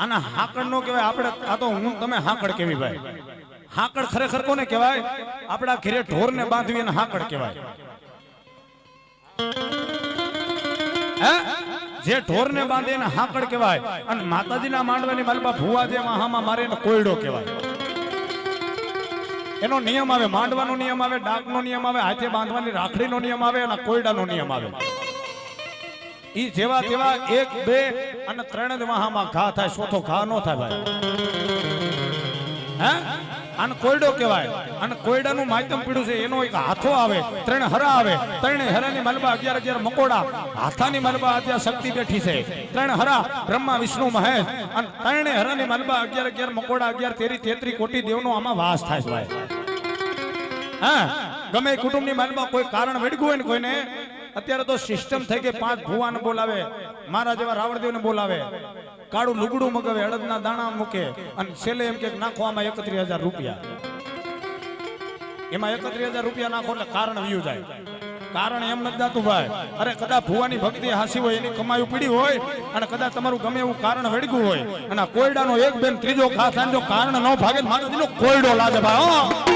આના હાકડ નો કહેવાય. આપણે આ તો હું તમે હાકડ કેવી ભાઈ. હાકડ ખરેખર કોને કહેવાય? આપણા ઘરે ઢોર ને બાંધવી એને હાકડ કહેવાય. જે ઢોર ને બાંધે એને હાકડ કહેવાય. અને માતાજીના માંડવાની માલપા ભુવા જે હામાં મારે એને કોયડો કહેવાય. એનો નિયમ આવે, માંડવાનો નિયમ આવે, ડાકનો નિયમ આવે, હાથે બાંધવાની રાખડીનો નિયમ આવે અને કોયડાનો નિયમ આવે. ઈ જેવા તેવા 1 2 અને 3 જ વાહામાં ઘા થાય, ચોથો ઘા નો થાય ભાઈ. હે આને કોયડો કહેવાય. અને કોયડાનું માધ્યમ પીડું છે. એનો એક હાથો આવે, 3 હરા આવે, 3 હરાની મલબા 11 મકોડા, હાથાની મલબા અત્યારે શક્તિ બેઠી છે. 3 હરા બ્રહ્મા વિષ્ણુ મહેશ અને 3 હરાની મલબા 11 મકોડા 11 33 કોટી દેવનો આમાં વાસ થાય છે ભાઈ. હા ગમે કુટુંબની મલબા કોઈ કારણ વડગું હોય ને કોઈને, અત્યારે તો સિસ્ટમ થઈ ગઈ. 5 ભુવાને બોલાવે, મારા જેવા રાવણદેવને બોલાવે, કાળું લુગડું મગાવે, અડદના દાણા મૂકે અને છેલ્લે એમ કે નાખો આમાં 31,000 રૂપિયા. એમાં 31,000 રૂપિયા નાખો એટલે કારણ વ્યુ જાય. કારણ એમ નથી જાતું ભાઈ. અરે કદાચ ભુવાની ભક્તિ હાસી હોય, એની કમાઈ પડી હોય અને કદાચ તમારું ગમે એવું કારણ વળગ્યું હોય અને કોયડાનો 1 2 3 ઘા થાય, જો કારણ ન ભાગે માતાજીનો કોયડો લાગે ભાઈ.